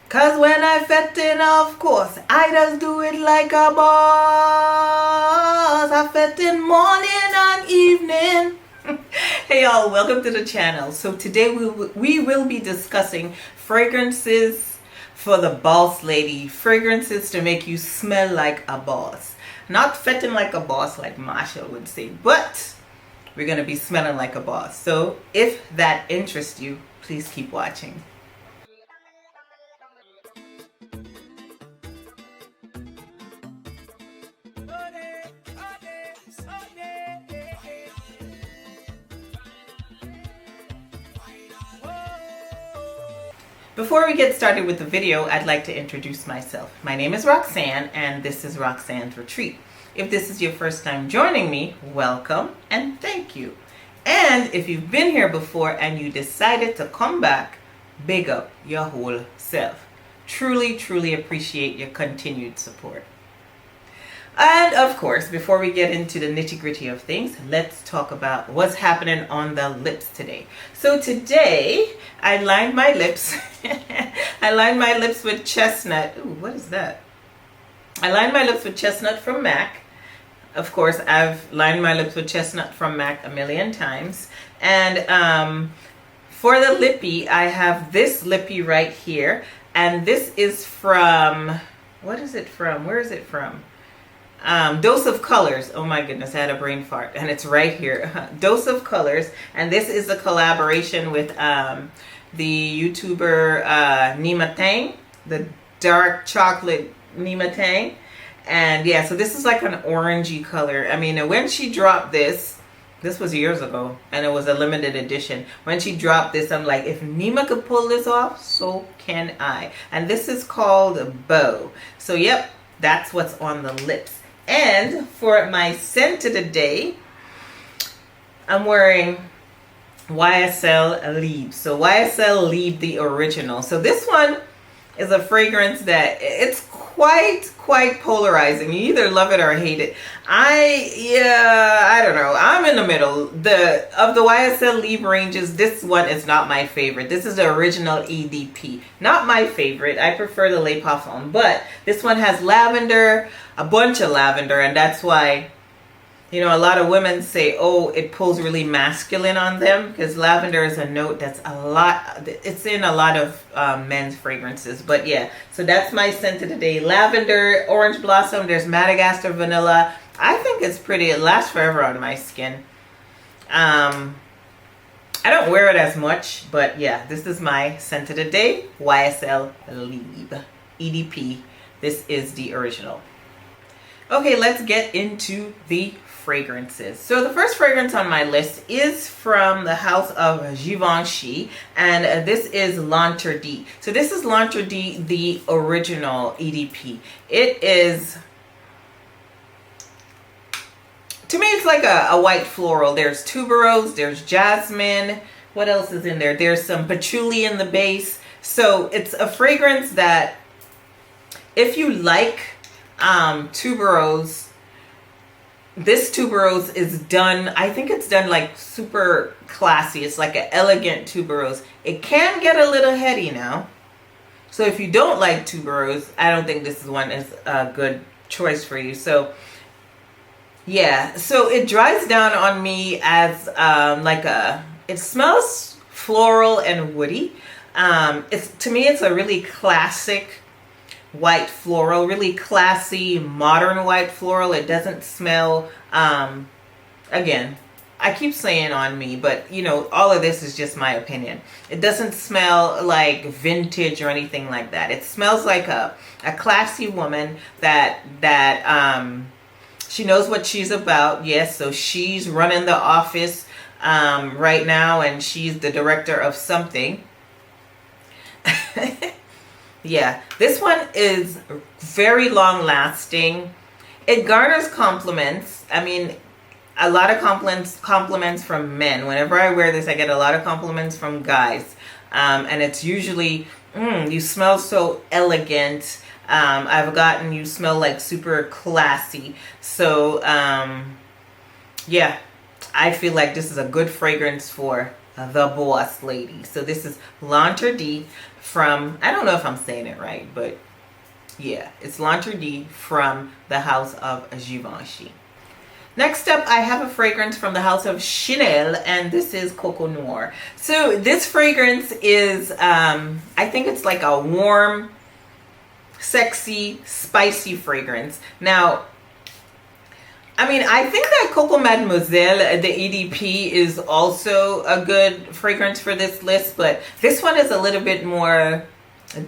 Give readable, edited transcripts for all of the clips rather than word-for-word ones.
Cause when I fettin', of course, I just do it like a boss. I fettin' morning and evening. Hey y'all, welcome to the channel. So today we will be discussing fragrances for the boss lady. Fragrances to make you smell like a boss. Not fettin' like a boss like Marshall would say, but we're going to be smelling like a boss. So if that interests you, please keep watching. Before we get started with the video, I'd like to introduce myself. My name is Roxanne, and this is Roxanne's Retreat. If this is your first time joining me, welcome and thank you. And if you've been here before and you decided to come back, big up your whole self. Truly, truly appreciate your continued support. And of course, before we get into the nitty-gritty of things, let's talk about what's happening on the lips today. So today, I lined my lips. I lined my lips with chestnut. Ooh, what is that? I lined my lips with chestnut from MAC. Of course, I've lined my lips with chestnut from MAC a million times. And for the lippy, I have this lippy right here. And this is from, what is it from? Where is it from? Dose of Colors. Oh my goodness, I had a brain fart, and it's right here. Dose of Colors, and this is a collaboration with the YouTuber Nima Tang, the dark chocolate Nima Tang. And yeah, so this is like an orangey color. I mean, when she dropped this was years ago, and it was a limited edition. When she dropped this, I'm like, if Nima could pull this off, so can I. And this is called Bow. So yep, that's what's on the lips. And for my scent of the day, I'm wearing YSL Libre. So YSL Libre, the original. So this one is a fragrance that it's quite polarizing. You either love it or hate it. I don't know. I'm in the middle. Of the YSL Libre ranges, this one is not my favorite. This is the original EDP. Not my favorite. I prefer the Le Parfum. But this one has lavender, a bunch of lavender, and that's why, you know, a lot of women say, oh, it pulls really masculine on them, because lavender is a note that's it's in a lot of men's fragrances. But yeah, so that's my scent of the day. Lavender, orange blossom, there's Madagascar vanilla. I think it's pretty. It lasts forever on my skin. I don't wear it as much, but yeah, this is my scent of the day. YSL Libre EDP. This is the original. Okay, let's get into the fragrances. So the first fragrance on my list is from the house of Givenchy, and this is L'Interdit. So this is L'Interdit, the original EDP. It is, to me, it's like a white floral. There's tuberose, there's jasmine. What else is in there? There's some patchouli in the base. So it's a fragrance that, if you like tuberose, this tuberose is done, I think it's done like super classy. It's like an elegant tuberose. It can get a little heady now. So if you don't like tuberose, I don't think this one is a good choice for you. So yeah, so it dries down on me as it smells floral and woody. To me, it's a really classic white floral, really classy modern white floral. It doesn't smell, again, I keep saying on me, but you know, all of this is just my opinion. It doesn't smell like vintage or anything like that. It smells like a classy woman that she knows what she's about. Yes, so she's running the office right now, and she's the director of something. Yeah, this one is very long lasting. It garners compliments. I mean, a lot of compliments from men. Whenever I wear this, I get a lot of compliments from guys. And it's usually, you smell so elegant. I've gotten, you smell like super classy. So, yeah, I feel like this is a good fragrance for the boss lady. So this is L'Interdit from, I don't know if I'm saying it right, but yeah, it's L'Entrée from the house of Givenchy. Next up, I have a fragrance from the house of Chanel, and this is Coco Noir. So this fragrance is, I think it's like a warm, sexy, spicy fragrance. Now, I mean, I think that Coco Mademoiselle, the EDP, is also a good fragrance for this list, but this one is a little bit more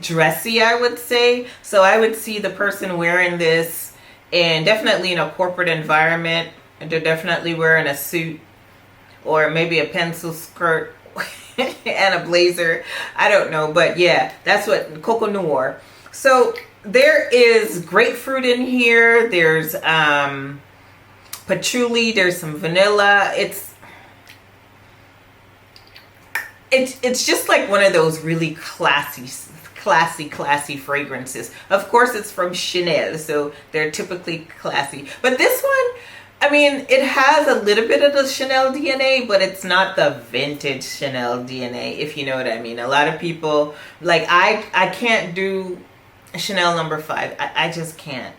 dressy, I would say. So I would see the person wearing this and definitely in a corporate environment. They're definitely wearing a suit or maybe a pencil skirt and a blazer. I don't know, but yeah, that's what Coco Noir. So there is grapefruit in here. There's patchouli. There's some vanilla. It's just like one of those really classy fragrances. Of course, it's from Chanel, so they're typically classy. But this one, I mean, it has a little bit of the Chanel DNA, but it's not the vintage Chanel DNA, if you know what I mean. A lot of people, like, I can't do Chanel number 5. I just can't.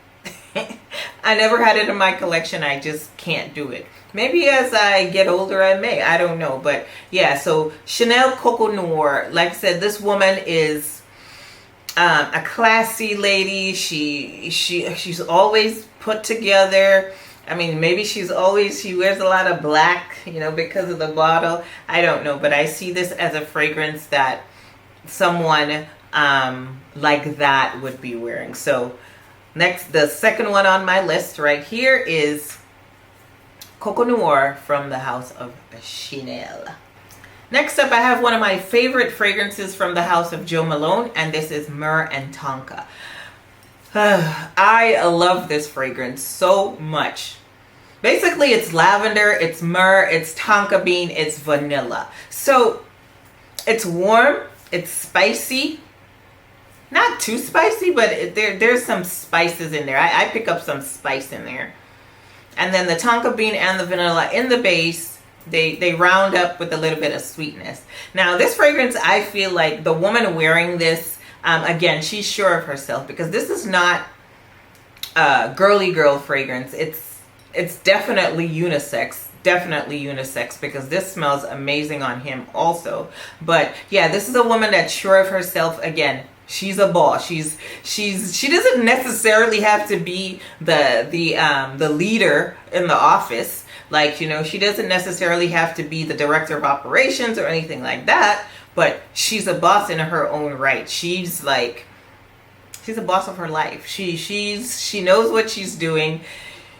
I never had it in my collection. I just can't do it. Maybe as I get older, I may. I don't know. But yeah, so Chanel Coco Noir. Like I said, this woman is a classy lady. She's always put together. I mean, maybe she wears a lot of black, you know, because of the bottle. I don't know, but I see this as a fragrance that someone like that would be wearing. So next, the second one on my list right here is Coco Noir from the house of Chanel. Next up, I have one of my favorite fragrances from the house of Jo Malone, and this is Mer and Tonka. I love this fragrance so much. Basically, it's lavender, it's myrrh, it's tonka bean, it's vanilla. So it's warm, it's spicy. Not too spicy, but there's some spices in there. I pick up some spice in there. And then the tonka bean and the vanilla in the base, they round up with a little bit of sweetness. Now, this fragrance, I feel like the woman wearing this, again, she's sure of herself, because this is not a girly girl fragrance. It's definitely unisex. Definitely unisex, because this smells amazing on him also. But yeah, this is a woman that's sure of herself. Again, she's a boss. She doesn't necessarily have to be the leader in the office. Like, you know, she doesn't necessarily have to be the director of operations or anything like that. But she's a boss in her own right. She's a boss of her life. She knows what she's doing.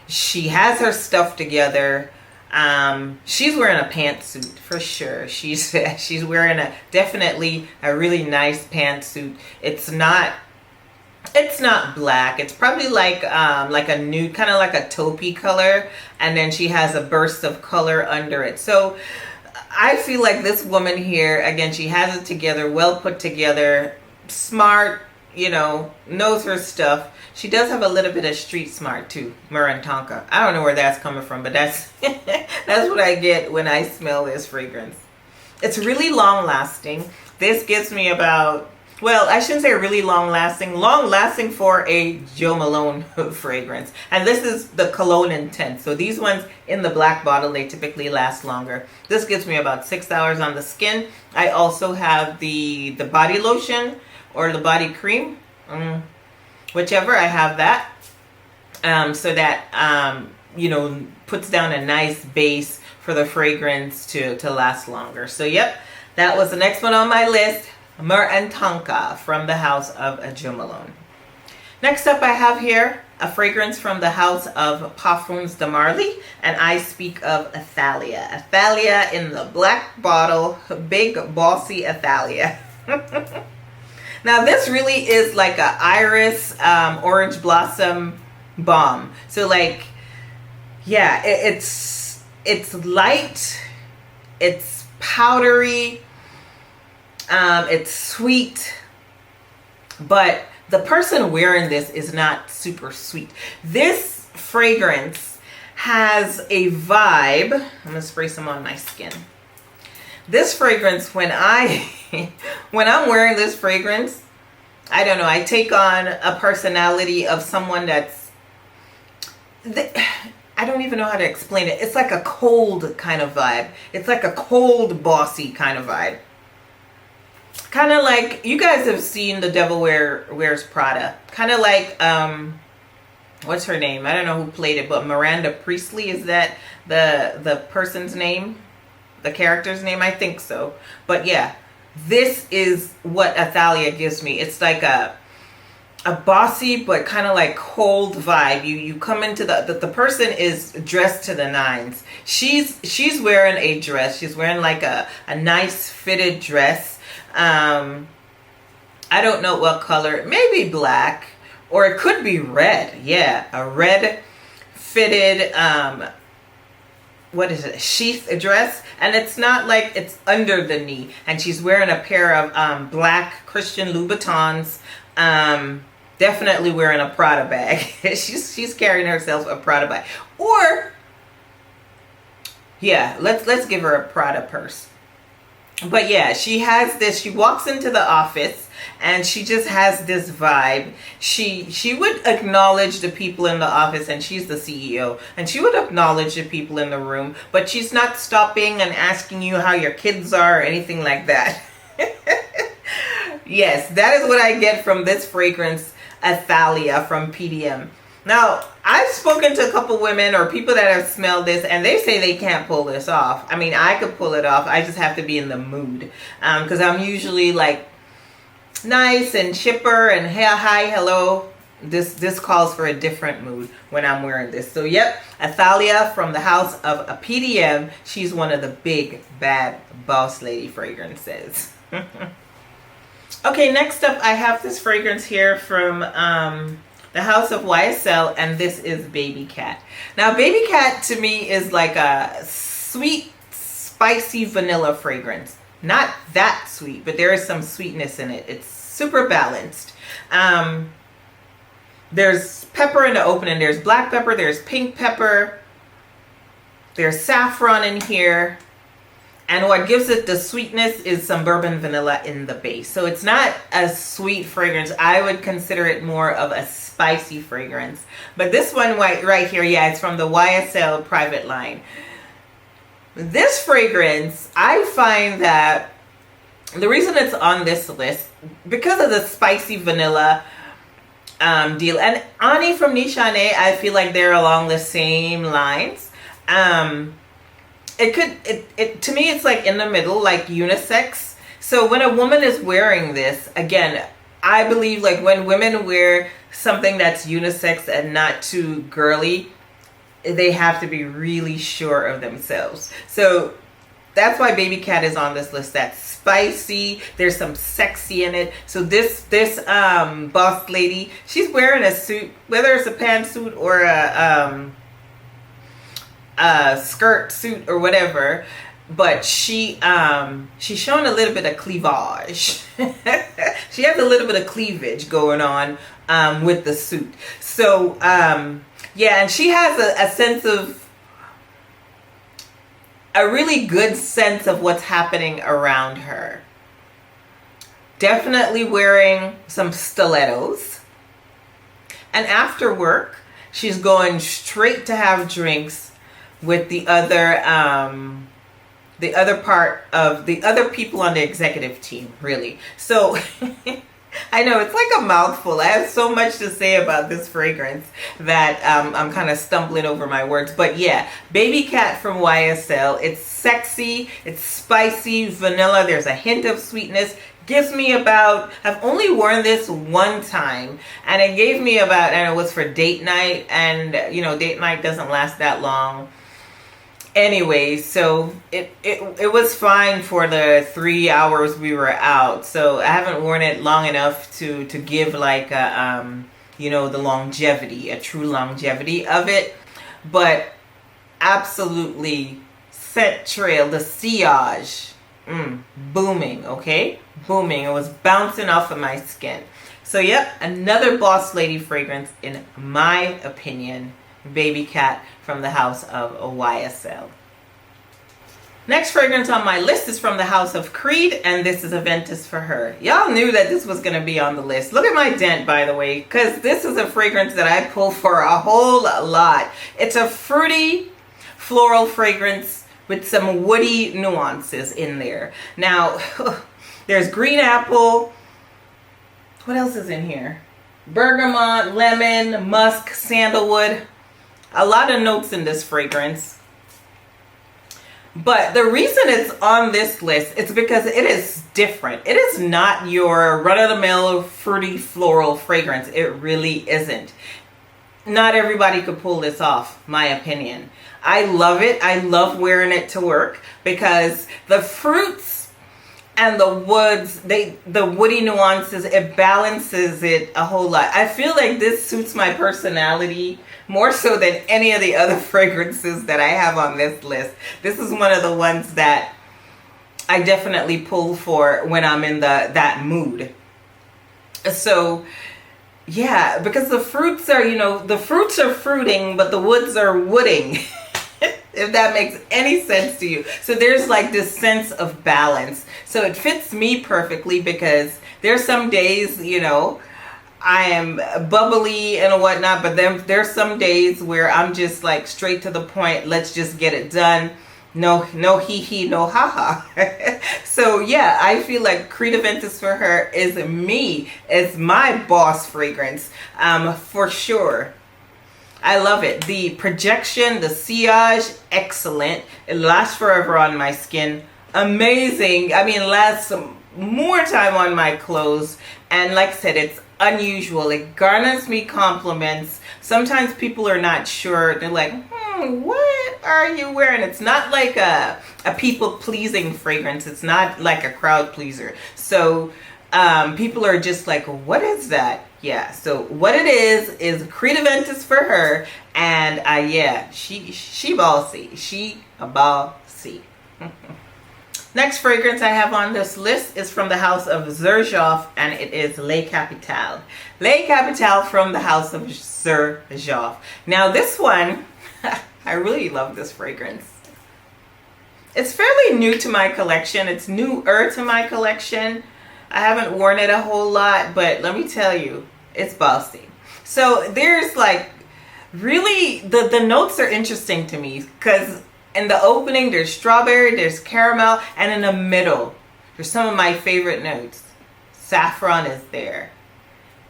She has her stuff together. She's wearing a pantsuit for sure. She's wearing definitely a really nice pantsuit. It's not black. It's probably like a nude, kind of like a taupey color, and then she has a burst of color under it. So I feel like this woman here, again, she has it together, well put together, smart, you know, knows her stuff. She does have a little bit of street smart too, Mer and Tonka. I don't know where that's coming from, but that's that's what I get when I smell this fragrance. It's really long lasting. This gives me about, well, I shouldn't say really long lasting for a Jo Malone fragrance. And this is the Cologne Intense. So these ones in the black bottle, they typically last longer. This gives me about 6 hours on the skin. I also have the body lotion or the body cream. Whichever, I have that. So that, you know, puts down a nice base for the fragrance to last longer. So yep, that was the next one on my list. Mer and Tonka from the house of Jo Malone. Next up, I have here a fragrance from the house of Parfums de Marly, and I speak of Thalia. Thalia in the black bottle, big bossy Thalia. Now this really is like a iris orange blossom balm. So like, yeah, it's light, it's powdery, it's sweet, but the person wearing this is not super sweet. This fragrance has a vibe. I'm gonna spray some on my skin. This fragrance, when I when I'm wearing this fragrance, I don't know, I take on a personality of someone that's, I don't even know how to explain it. It's like a cold kind of vibe. It's like a cold, bossy kind of vibe. Kind of like, you guys have seen The Devil Wears Prada. Kind of like, what's her name? I don't know who played it, but Miranda Priestley, is that the person's name? The character's name? I think so. But yeah, this is what Thalia gives me. It's like a bossy but kind of like cold vibe. You come into the person is dressed to the nines. She's wearing a dress. She's wearing like a nice fitted dress. I don't know what color. Maybe black, or it could be red. Yeah, a red fitted what is it, sheath dress, and it's not like it's under the knee, and she's wearing a pair of black Christian Louboutins, definitely wearing a Prada bag. she's carrying herself a Prada bag, or yeah, let's give her a Prada purse. But yeah, she has this, she walks into the office and she just has this vibe. She would acknowledge the people in the office, and she's the CEO, and she would acknowledge the people in the room, but she's not stopping and asking you how your kids are or anything like that. Yes, that is what I get from this fragrance, Thalia from PDM. Now, I've spoken to a couple women or people that have smelled this, and they say they can't pull this off. I mean, I could pull it off. I just have to be in the mood, because I'm usually like nice and chipper and hey, hi, hello. This calls for a different mood when I'm wearing this. So yep, Thalia from the house of a PDM. She's one of the big bad boss lady fragrances. Okay, next up I have this fragrance here from the house of YSL, and this is Baby Cat. Now, Baby Cat to me is like a sweet, spicy vanilla fragrance. Not that sweet, but there is some sweetness in it. It's super balanced. There's pepper in the opening. There's black pepper. There's pink pepper. There's saffron in here. And what gives it the sweetness is some bourbon vanilla in the base. So it's not a sweet fragrance. I would consider it more of a spicy fragrance. But this one right here, yeah, it's from the YSL private line. This fragrance, I find that the reason it's on this list, because of the spicy vanilla deal. And Ani from Nishane, I feel like they're along the same lines. It to me, it's like in the middle, like unisex. So when a woman is wearing this, again, I believe like when women wear something that's unisex and not too girly, they have to be really sure of themselves. So that's why Baby Cat is on this list. That's spicy. There's some sexy in it. So this boss lady, she's wearing a suit, whether it's a pantsuit or a skirt suit or whatever, but she's showing a little bit of cleavage. She has a little bit of cleavage going on with the suit. So yeah, and she has a sense of, a really good sense of what's happening around her. Definitely wearing some stilettos. And after work, she's going straight to have drinks with the other people on the executive team, really. So I know it's like a mouthful. I have so much to say about this fragrance that I'm kind of stumbling over my words. But yeah, Baby Cat from YSL. It's sexy, it's spicy, vanilla. There's a hint of sweetness. Gives me about, I've only worn this one time, and it gave me about, and it was for date night, and you know, date night doesn't last that long. Anyway, so it was fine for the 3 hours we were out. So I haven't worn it long enough to give like a you know, the longevity, a true longevity of it. But absolutely scent trail, the sillage, booming, okay? Booming. It was bouncing off of my skin. So yep, another boss lady fragrance in my opinion. Baby Cat from the house of YSL. Next fragrance on my list is from the house of Creed, and this is Aventis For Her. Y'all knew that this was going to be on the list. Look at my dent, by the way, because this is a fragrance that I pull for a whole lot. It's a fruity floral fragrance with some woody nuances in there. Now, there's green apple. What else is in here? Bergamot, lemon, musk, sandalwood. A lot of notes in this fragrance. But the reason it's on this list is because it is different. It is not your run-of-the-mill fruity floral fragrance. It really isn't. Not everybody could pull this off, my opinion. I love it. I love wearing it to work because the fruits and the woods, the woody nuances, it balances it a whole lot. I feel like this suits my personality more so than any of the other fragrances that I have on this list. This is one of the ones that I definitely pull for when I'm in that mood. So yeah, because the fruits are, the fruits are fruiting, but the woods are wooding. If that makes any sense to you. So there's like this sense of balance. So it fits me perfectly because there's some days, I am bubbly and whatnot, but then there's some days where I'm just like straight to the point. Let's just get it done. No hee, no ha. So yeah, I feel like Creed Aventis For Her is me. It's my boss fragrance, for sure. I love it. The projection, the sillage, excellent. It lasts forever on my skin. Amazing. I mean, it lasts more time on my clothes. And like I said, it's unusual. It garners me compliments. Sometimes people are not sure. They're like, what are you wearing? It's not like a people-pleasing fragrance. It's not like a crowd pleaser. So people are just like, what is that? Yeah, so what it is Creed Aventis For Her, and yeah, she bossy. She a bossy. Next fragrance I have on this list is from the house of Xerjoff, and it is Le Capitale. Le Capitale from the house of Xerjoff. Now this one, I really love this fragrance. It's fairly new to my collection. It's newer to my collection. I haven't worn it a whole lot, but let me tell you, it's bossy. So there's like, really, the notes are interesting to me because in the opening there's strawberry, there's caramel, and in the middle there's some of my favorite notes. Saffron is there.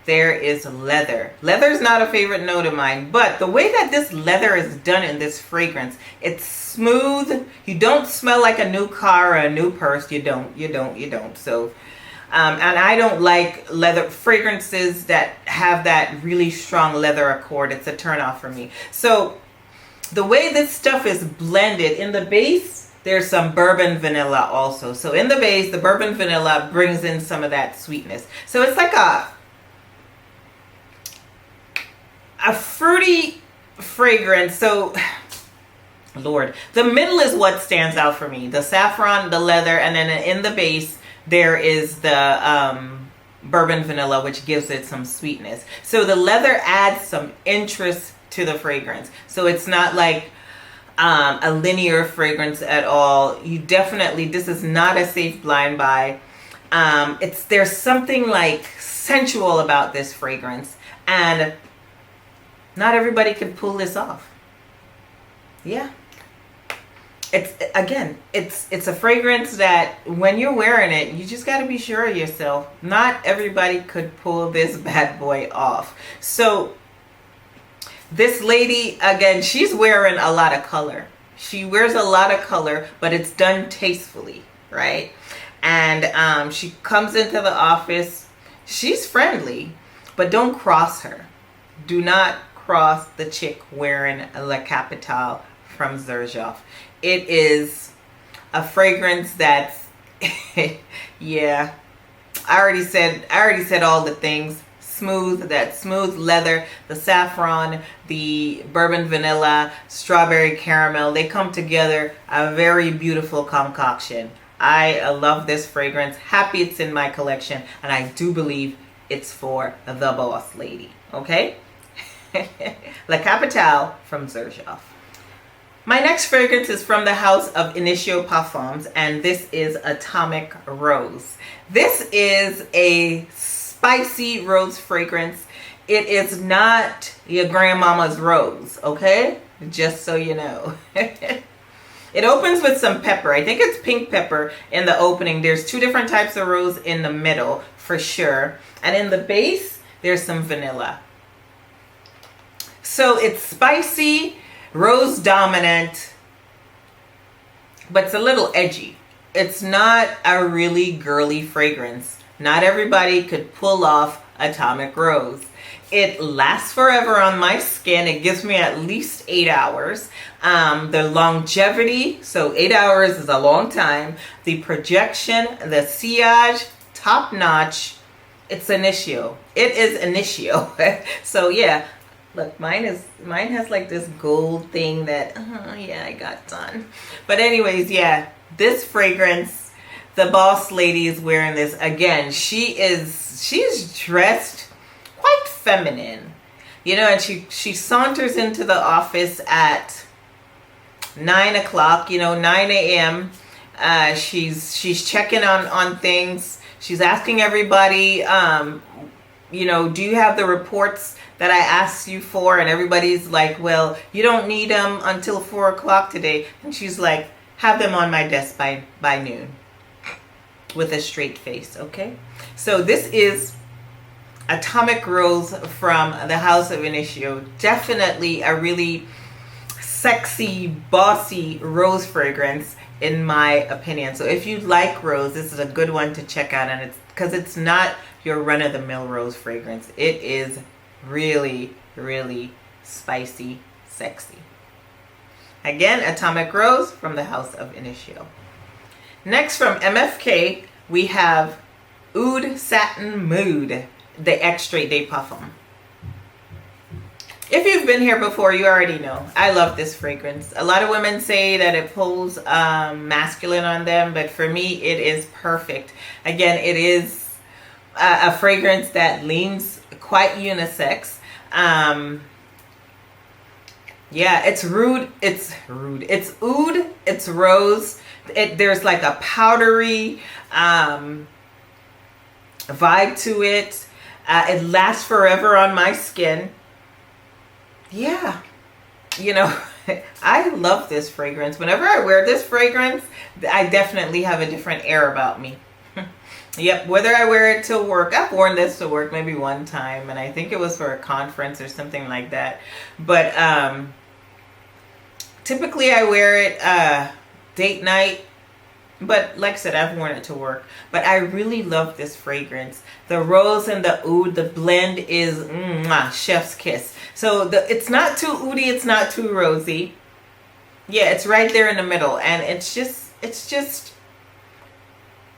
There is leather. Leather is not a favorite note of mine, but the way that this leather is done in this fragrance, it's smooth. You don't smell like a new car or a new purse. You don't. So and I don't like leather fragrances that have that really strong leather accord. It's a turnoff for me. So the way this stuff is blended, in the base, there's some bourbon vanilla also. So in the base, the bourbon vanilla brings in some of that sweetness. So it's like a fruity fragrance. So, Lord, the middle is what stands out for me. The saffron, the leather, and then in the base, there is the bourbon vanilla, which gives it some sweetness. So the leather adds some interest to the fragrance. So it's not like a linear fragrance at all. You definitely, this is not a safe blind buy. There's something like sensual about this fragrance, and not everybody can pull this off. Yeah. It's a fragrance that when you're wearing it, you just got to be sure of yourself. Not everybody could pull this bad boy off. So this lady, again, she's wearing a lot of color. She wears a lot of color, but it's done tastefully, right? And she comes into the office. She's friendly, but don't cross her. Do not cross the chick wearing a Le Capitale from Xerjoff. It is a fragrance that's, yeah, I already said all the things. Smooth, that smooth leather, the saffron, the bourbon vanilla, strawberry caramel, they come together, a very beautiful concoction. I love this fragrance. Happy it's in my collection, and I do believe it's for the boss lady. Okay? Le Capitale from Xerjoff. My next fragrance is from the house of Initio Parfums, and this is Atomic Rose. This is a spicy rose fragrance. It is not your grandmama's rose, okay? Just so you know. It opens with some pepper. I think it's pink pepper in the opening. There's two different types of rose in the middle for sure. And in the base, there's some vanilla. So it's spicy, rose dominant, but it's a little edgy. It's not a really girly fragrance. Not everybody could pull off Atomic Rose. It lasts forever on my skin. It gives me at least 8 hours. The longevity, so 8 hours is a long time. The projection, the sillage, top notch. It's Initio. It is Initio. So yeah, look, mine has like this gold thing that, yeah, I got done. But anyways, yeah, this fragrance, the boss lady is wearing this. Again, she's dressed quite feminine, you know, and she saunters into the office at 9 o'clock, you know, 9 a.m. She's checking on things. She's asking everybody, you know, do you have the reports that I asked you for? And everybody's like, well, you don't need them until 4 o'clock today. And she's like, have them on my desk by noon, with a straight face. Okay, so this is Atomic Rose from the house of Initio. Definitely a really sexy, bossy rose fragrance in my opinion. So if you like rose, this is a good one to check out. And it's because it's not your run-of-the-mill rose fragrance. It is really, really spicy, sexy. Again, Atomic Rose from the house of Initio. Next, from MFK, we have Oud Satin Mood, the Extrait de Parfum. If you've been here before, you already know. I love this fragrance. A lot of women say that it pulls masculine on them, but for me, it is perfect. Again, it is a fragrance that leans quite unisex. Yeah, it's rude. It's rude. It's oud. It's rose. There's like a powdery vibe to it. It lasts forever on my skin. Yeah, you know, I love this fragrance. Whenever I wear this fragrance, I definitely have a different air about me. Yep, whether I wear it to work, I've worn this to work maybe one time, and I think it was for a conference or something like that. But typically I wear it date night. But like I said, I've worn it to work. But I really love this fragrance. The rose and the oud, the blend is chef's kiss. So it's not too oudy, it's not too rosy. Yeah, it's right there in the middle. And it's just,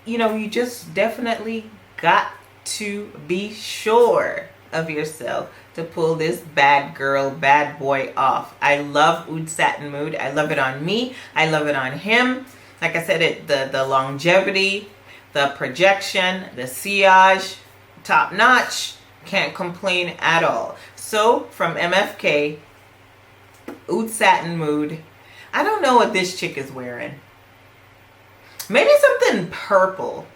you know, you just definitely got to be sure of yourself to pull this bad girl, bad boy off. I love Oud Satin Mood. I love it on me. I love it on him. Like I said, the longevity, the projection, the sillage, top notch. Can't complain at all. So from MFK, Oud Satin Mood. I don't know what this chick is wearing. Maybe something purple.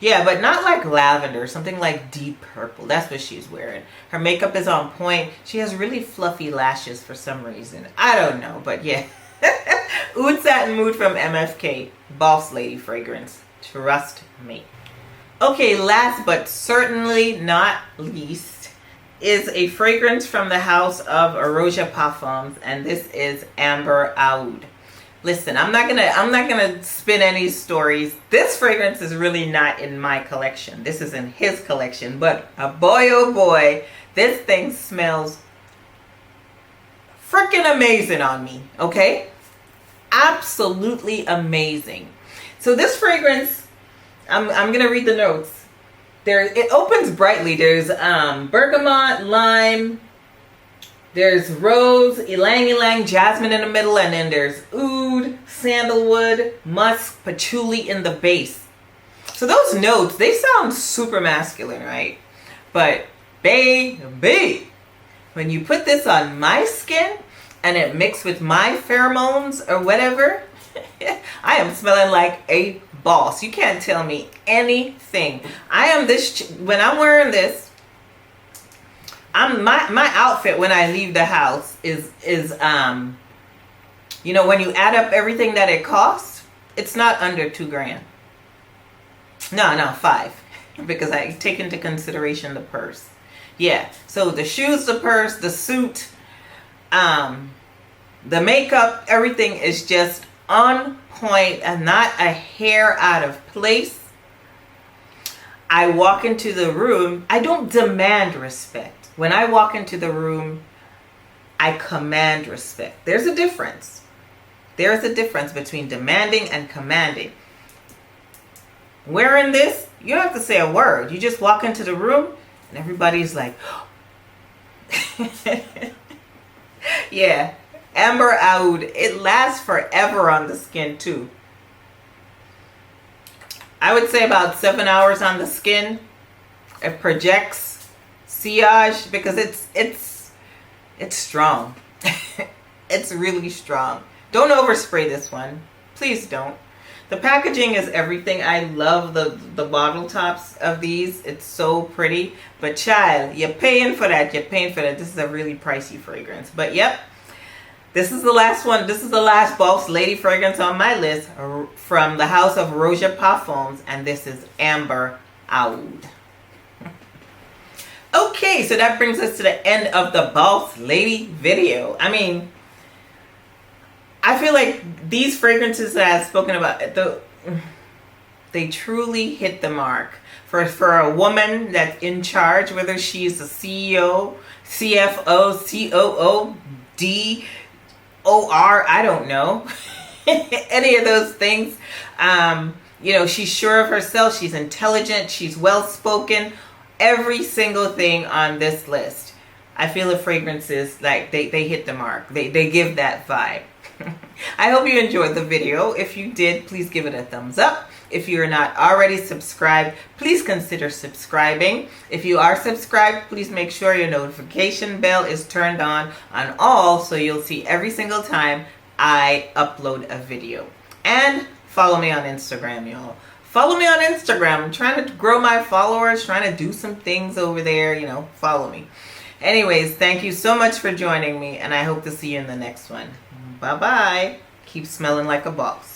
Yeah, but not like lavender. Something like deep purple. That's what she's wearing. Her makeup is on point. She has really fluffy lashes for some reason. I don't know, but yeah. Oud Satin Mood from MFK. Boss Lady fragrance. Trust me. Okay, last but certainly not least is a fragrance from the house of Roja Parfums, and this is Amber Oud. Listen, I'm not gonna spin any stories. This fragrance is really not in my collection. This is in his collection, but boy oh boy, this thing smells freaking amazing on me. Okay, absolutely amazing. So this fragrance, I'm gonna read the notes. It opens brightly. There's bergamot, lime, there's rose, ylang ylang, jasmine in the middle, and then there's oud, sandalwood, musk, patchouli in the base. So those notes, they sound super masculine, right? But baby, when you put this on my skin, and it mixed with my pheromones or whatever, I am smelling like a boss. You can't tell me anything. I am this, when I'm wearing this, my outfit when I leave the house is you know, when you add up everything that it costs, it's not under $2,000. No, 5, because I take into consideration the purse. Yeah, so the shoes, the purse, the suit, the makeup, everything is just on point and not a hair out of place. I walk into the room, I don't demand respect. When I walk into the room, I command respect. There's a difference. There's a difference between demanding and commanding. Wearing this, you don't have to say a word. You just walk into the room and everybody's like, yeah, Amber Oud. It lasts forever on the skin too. I would say about 7 hours on the skin. It projects sillage because it's strong. It's really strong. Don't overspray this one. Please don't. The packaging is everything. I love the bottle tops of these. It's so pretty. But child, you're paying for that. You're paying for that. This is a really pricey fragrance. But yep, this is the last one. This is the last Boss Lady fragrance on my list from the house of Roja Parfums. And this is Amber Oud. Okay, so that brings us to the end of the Boss Lady video. I mean, I feel like these fragrances that I've spoken about, they truly hit the mark. For a woman that's in charge, whether she's a CEO, CFO, COO, DOR, I don't know. Any of those things. You know, she's sure of herself. She's intelligent. She's well-spoken. Every single thing on this list, I feel the fragrances, like they hit the mark. They give that vibe. I hope you enjoyed the video. If you did, please give it a thumbs up. If you're not already subscribed, please consider subscribing. If you are subscribed, please make sure your notification bell is turned on all so you'll see every single time I upload a video. And follow me on Instagram, y'all. Follow me on Instagram. I'm trying to grow my followers, trying to do some things over there, you know, follow me. Anyways, thank you so much for joining me, and I hope to see you in the next one. Bye-bye. Keep smelling like a boss.